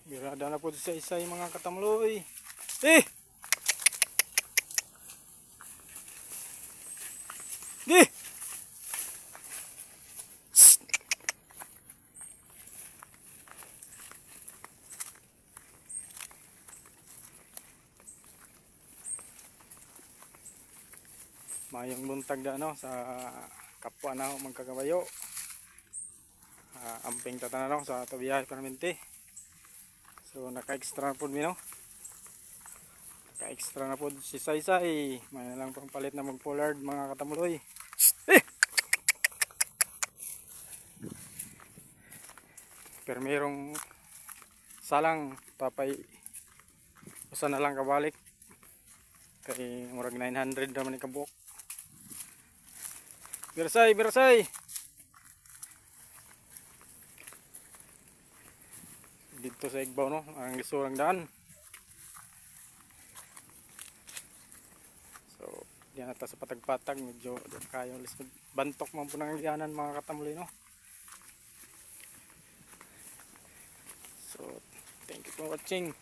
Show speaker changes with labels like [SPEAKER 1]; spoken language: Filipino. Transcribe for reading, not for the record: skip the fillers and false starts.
[SPEAKER 1] Birada na po sa isa yung mga katamloy. Eh! Di! Mayong buntag na sa kapwa na ako magkagabayo. Amping tatanaw sa tabiyahe permanente. So naka-extra na po mi no. Naka-extra na po si Saysay. May na lang pang palit na mag-pollard mga katamloy. Eh! Pero mayroong salang papay usa na lang kabalik. Kay murag 900 naman ni kabuk. Bersay, bersay. Dito sa Igbaw no, ang lisurang daan. So, diyan ata sa patag-patag medyo kayo bantok man po ng lianan mga katamloy no. So, thank you for watching.